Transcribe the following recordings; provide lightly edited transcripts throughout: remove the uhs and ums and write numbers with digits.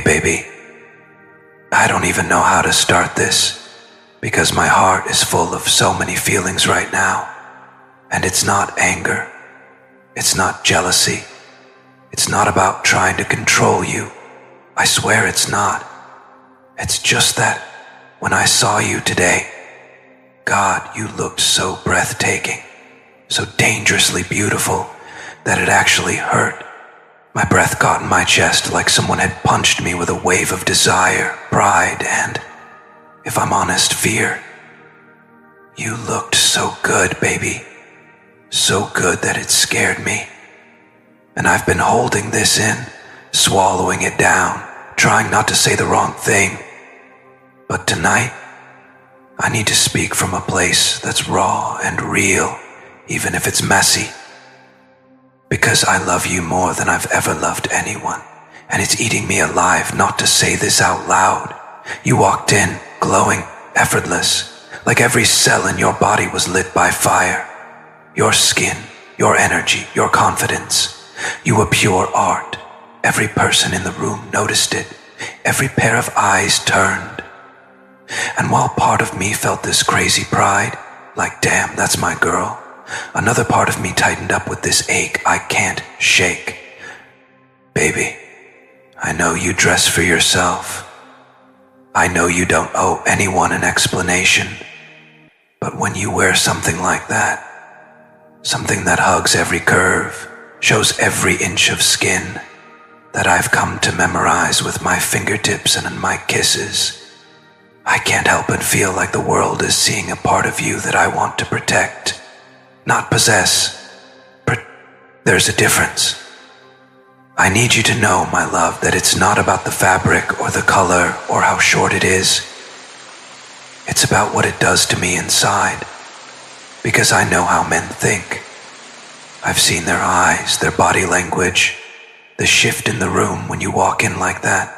Hey baby, I don't even know how to start this because my heart is full of so many feelings right now. And it's not anger. It's not jealousy. It's not about trying to control you. I swear it's not. It's just that when I saw you today, God, you looked so breathtaking, so dangerously beautiful that it actually hurt. My breath caught in my chest like someone had punched me with a wave of desire, pride, and, if I'm honest, fear. You looked so good, baby. So good that it scared me. And I've been holding this in, swallowing it down, trying not to say the wrong thing. But tonight, I need to speak from a place that's raw and real, even if it's messy. Because I love you more than I've ever loved anyone, and it's eating me alive not to say this out loud. You walked in, glowing, effortless, like every cell in your body was lit by fire. Your skin, your energy, your confidence. You were pure art. Every person in the room noticed it. Every pair of eyes turned. And while part of me felt this crazy pride, like damn, that's my girl, another part of me tightened up with this ache I can't shake. Baby, I know you dress for yourself. I know you don't owe anyone an explanation. But when you wear something like that, something that hugs every curve, shows every inch of skin, that I've come to memorize with my fingertips and in my kisses, I can't help but feel like the world is seeing a part of you that I want to protect, not possess. There's a difference. I need you to know, my love, that it's not about the fabric or the color or how short it is. It's about what it does to me inside, because I know how men think. I've seen their eyes, their body language, the shift in the room when you walk in like that.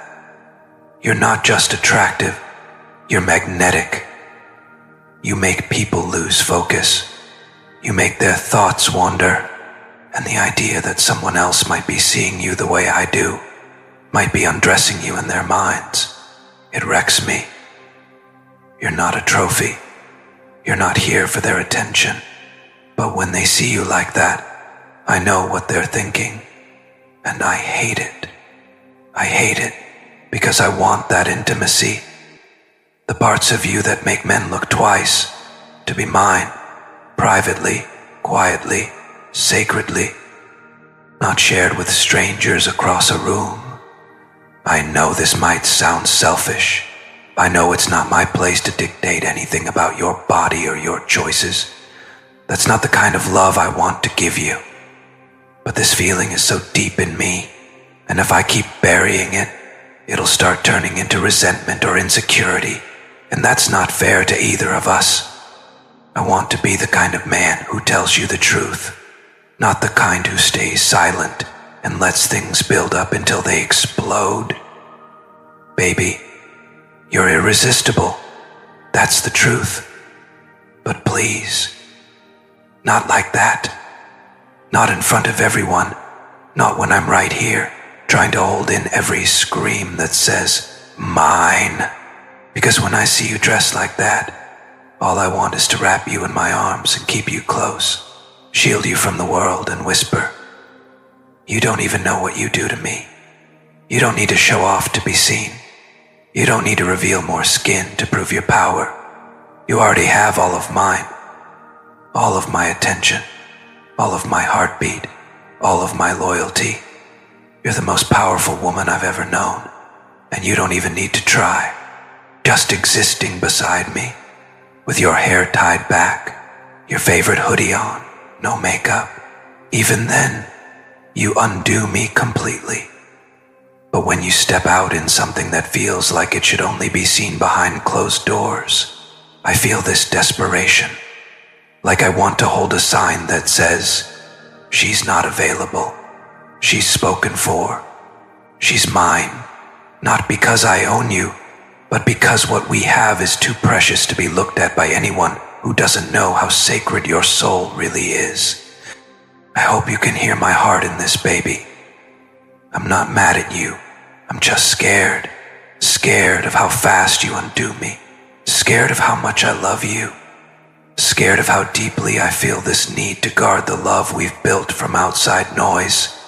You're not just attractive, you're magnetic. You make people lose focus. You make their thoughts wander, and the idea that someone else might be seeing you the way I do, might be undressing you in their minds, it wrecks me. You're not a trophy. You're not here for their attention. But when they see you like that, I know what they're thinking, and I hate it. I hate it because I want that intimacy. The parts of you that make men look twice, to be mine, privately, quietly, sacredly, not shared with strangers across a room. I know this might sound selfish. I know it's not my place to dictate anything about your body or your choices. That's not the kind of love I want to give you. But this feeling is so deep in me, and if I keep burying it, it'll start turning into resentment or insecurity, and that's not fair to either of us. I want to be the kind of man who tells you the truth, not the kind who stays silent and lets things build up until they explode. Baby, you're irresistible. That's the truth. But please, not like that. Not in front of everyone. Not when I'm right here, trying to hold in every scream that says, mine. Because when I see you dressed like that, all I want is to wrap you in my arms and keep you close, shield you from the world and whisper, you don't even know what you do to me. You don't need to show off to be seen. You don't need to reveal more skin to prove your power. You already have all of mine, all of my attention, all of my heartbeat, all of my loyalty. You're the most powerful woman I've ever known, and you don't even need to try. Just existing beside me, with your hair tied back, your favorite hoodie on, no makeup. Even then, you undo me completely. But when you step out in something that feels like it should only be seen behind closed doors, I feel this desperation. Like I want to hold a sign that says, she's not available. She's spoken for. She's mine. Not because I own you, but because what we have is too precious to be looked at by anyone who doesn't know how sacred your soul really is. I hope you can hear my heart in this, baby. I'm not mad at you. I'm just scared. Scared of how fast you undo me. Scared of how much I love you. Scared of how deeply I feel this need to guard the love we've built from outside noise.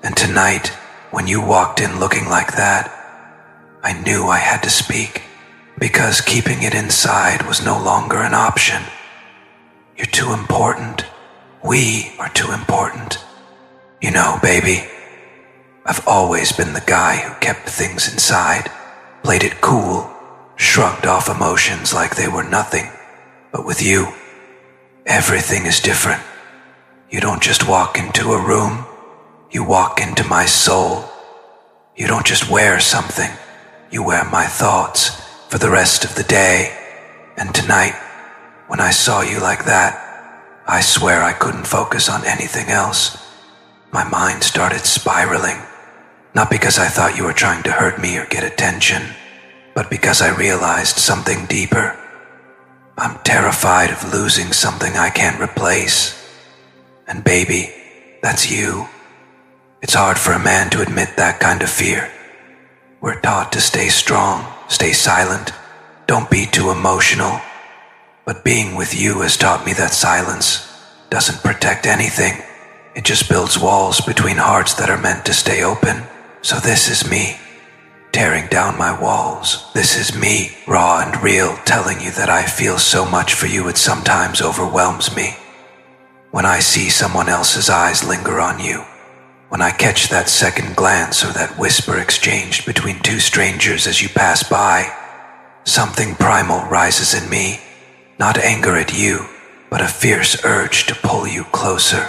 And tonight, when you walked in looking like that, I knew I had to speak, because keeping it inside was no longer an option. You're too important. We are too important. You know, baby, I've always been the guy who kept things inside, played it cool, shrugged off emotions like they were nothing. But with you, everything is different. You don't just walk into a room, you walk into my soul. You don't just wear something, you wear my thoughts for the rest of the day. And tonight, when I saw you like that, I swear I couldn't focus on anything else. My mind started spiraling, not because I thought you were trying to hurt me or get attention, but because I realized something deeper. I'm terrified of losing something I can't replace. And baby, that's you. It's hard for a man to admit that kind of fear. We're taught to stay strong, stay silent, don't be too emotional. But being with you has taught me that silence doesn't protect anything. It just builds walls between hearts that are meant to stay open. So this is me, tearing down my walls. This is me, raw and real, telling you that I feel so much for you it sometimes overwhelms me. When I see someone else's eyes linger on you, when I catch that second glance or that whisper exchanged between two strangers as you pass by, something primal rises in me, not anger at you, but a fierce urge to pull you closer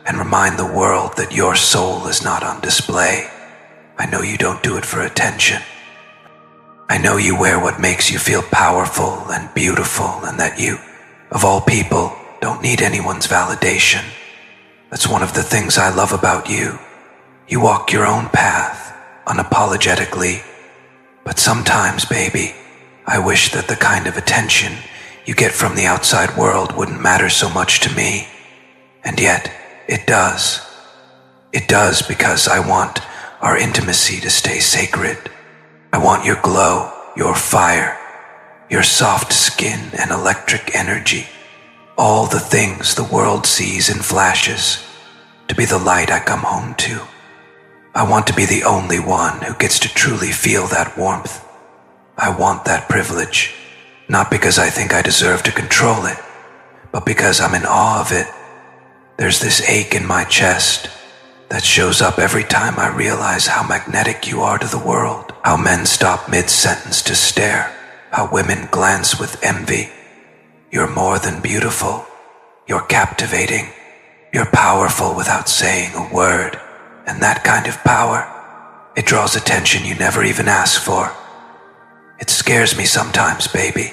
and remind the world that your soul is not on display. I know you don't do it for attention. I know you wear what makes you feel powerful and beautiful, and that you, of all people, don't need anyone's validation. That's one of the things I love about you. You walk your own path, unapologetically. But sometimes, baby, I wish that the kind of attention you get from the outside world wouldn't matter so much to me. And yet, it does. It does, because I want our intimacy to stay sacred. I want your glow, your fire, your soft skin and electric energy. All the things the world sees in flashes, to be the light I come home to. I want to be the only one who gets to truly feel that warmth. I want that privilege, not because I think I deserve to control it, but because I'm in awe of it. There's this ache in my chest that shows up every time I realize how magnetic you are to the world, how men stop mid-sentence to stare, how women glance with envy. You're more than beautiful. You're captivating. You're powerful without saying a word. And that kind of power, it draws attention you never even ask for. It scares me sometimes, baby,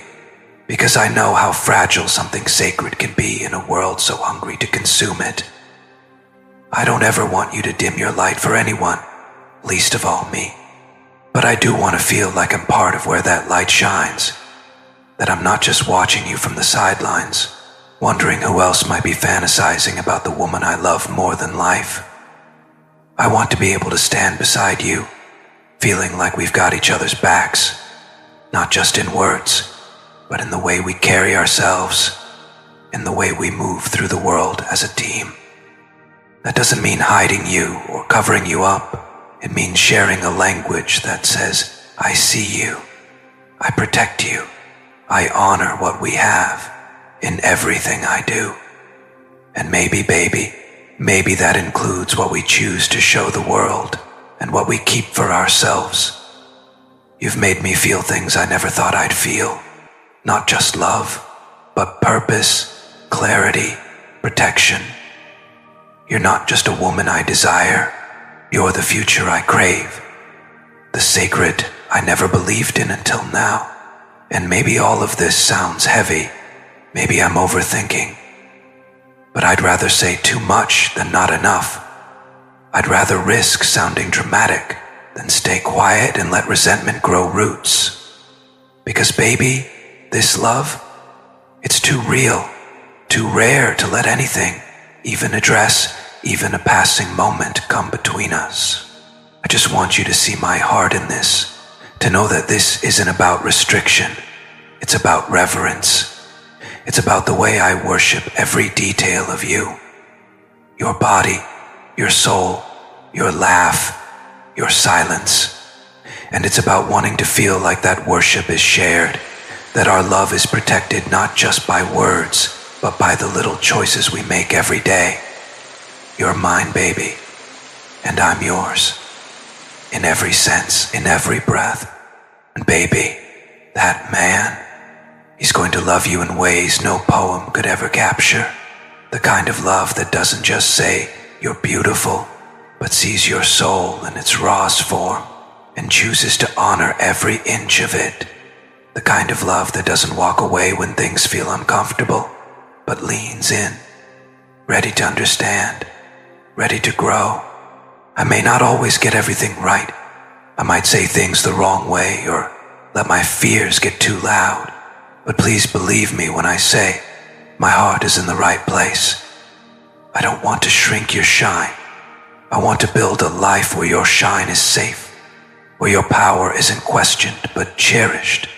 because I know how fragile something sacred can be in a world so hungry to consume it. I don't ever want you to dim your light for anyone, least of all me. But I do want to feel like I'm part of where that light shines. That I'm not just watching you from the sidelines, wondering who else might be fantasizing about the woman I love more than life. I want to be able to stand beside you, feeling like we've got each other's backs, not just in words, but in the way we carry ourselves, in the way we move through the world as a team. That doesn't mean hiding you or covering you up. It means sharing a language that says, I see you, I protect you, I honor what we have in everything I do. And maybe, baby, maybe that includes what we choose to show the world and what we keep for ourselves. You've made me feel things I never thought I'd feel. Not just love, but purpose, clarity, protection. You're not just a woman I desire. You're the future I crave. The sacred I never believed in until now. And maybe all of this sounds heavy. Maybe I'm overthinking. But I'd rather say too much than not enough. I'd rather risk sounding dramatic than stay quiet and let resentment grow roots. Because baby, this love, it's too real, too rare to let anything, even a passing moment, come between us. I just want you to see my heart in this, to know that this isn't about restriction. It's about reverence. It's about the way I worship every detail of you. Your body, your soul, your laugh, your silence. And it's about wanting to feel like that worship is shared, that our love is protected not just by words, but by the little choices we make every day. You're mine, baby, and I'm yours. In every sense, in every breath. And baby, that man, he's going to love you in ways no poem could ever capture. The kind of love that doesn't just say, you're beautiful, but sees your soul in its rawest form and chooses to honor every inch of it. The kind of love that doesn't walk away when things feel uncomfortable, but leans in, ready to understand, ready to grow. I may not always get everything right. I might say things the wrong way or let my fears get too loud. But please believe me when I say my heart is in the right place. I don't want to shrink your shine. I want to build a life where your shine is safe, where your power isn't questioned but cherished,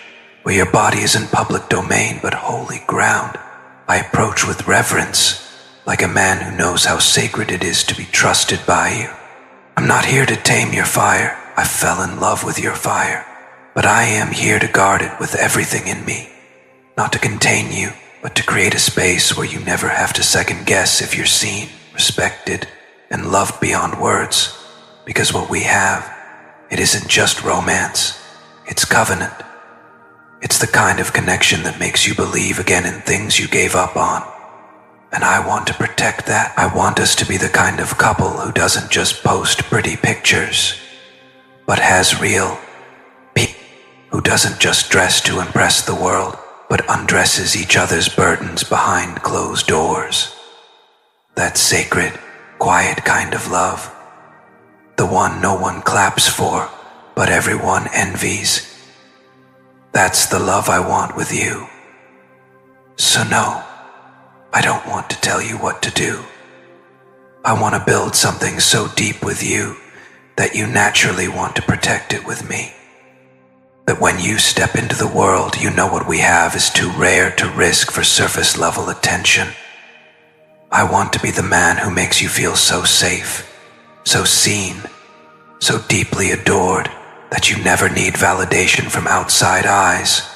where your body isn't public domain but holy ground. I approach with reverence, like a man who knows how sacred it is to be trusted by you. I'm not here to tame your fire. I fell in love with your fire, but I am here to guard it with everything in me, not to contain you, but to create a space where you never have to second guess if you're seen, respected, and loved beyond words. Because what we have, it isn't just romance, it's covenant. It's the kind of connection that makes you believe again in things you gave up on. And I want to protect that. I want us to be the kind of couple who doesn't just post pretty pictures, but has real people, who doesn't just dress to impress the world, but undresses each other's burdens behind closed doors. That sacred, quiet kind of love. The one no one claps for, but everyone envies. That's the love I want with you. So no, I don't want to tell you what to do. I want to build something so deep with you that you naturally want to protect it with me. That when you step into the world, you know what we have is too rare to risk for surface level attention. I want to be the man who makes you feel so safe, so seen, so deeply adored that you never need validation from outside eyes.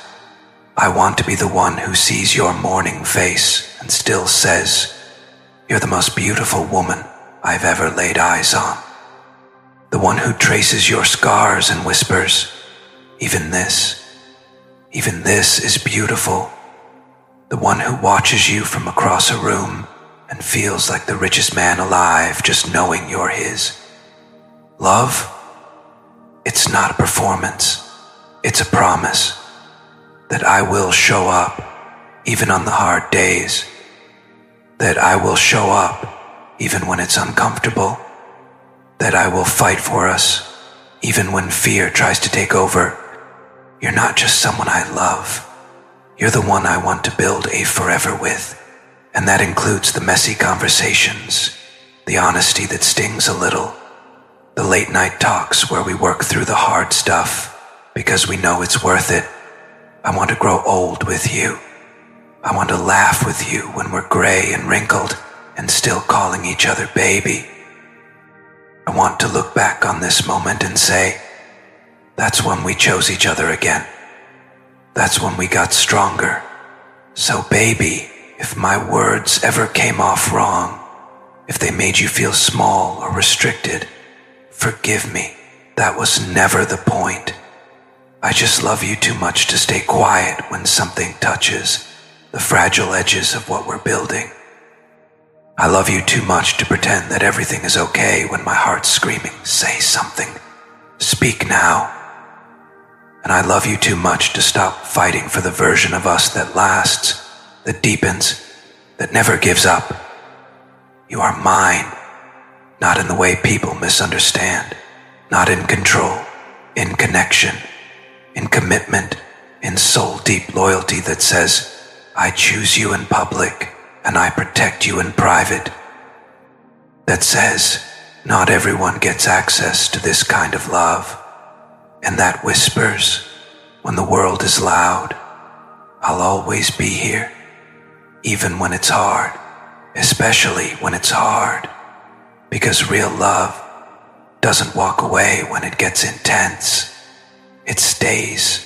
I want to be the one who sees your morning face and still says, you're the most beautiful woman I've ever laid eyes on. The one who traces your scars and whispers, even this is beautiful. The one who watches you from across a room and feels like the richest man alive just knowing you're his. Love? It's not a performance. It's a promise that I will show up even on the hard days, that I will show up even when it's uncomfortable, that I will fight for us even when fear tries to take over. You're not just someone I love. You're the one I want to build a forever with. And that includes the messy conversations, the honesty that stings a little, the late night talks where we work through the hard stuff because we know it's worth it. I want to grow old with you. I want to laugh with you when we're gray and wrinkled and still calling each other baby. I want to look back on this moment and say, that's when we chose each other again. That's when we got stronger. So baby, if my words ever came off wrong, if they made you feel small or restricted, forgive me. That was never the point. I just love you too much to stay quiet when something touches the fragile edges of what we're building. I love you too much to pretend that everything is okay when my heart's screaming, say something, speak now. And I love you too much to stop fighting for the version of us that lasts, that deepens, that never gives up. You are mine, not in the way people misunderstand, not in control, in connection, in commitment, in soul-deep loyalty that says, I choose you in public and I protect you in private. That says, not everyone gets access to this kind of love, and that whispers when the world is loud. I'll always be here, even when it's hard, especially when it's hard, because real love doesn't walk away when it gets intense. It stays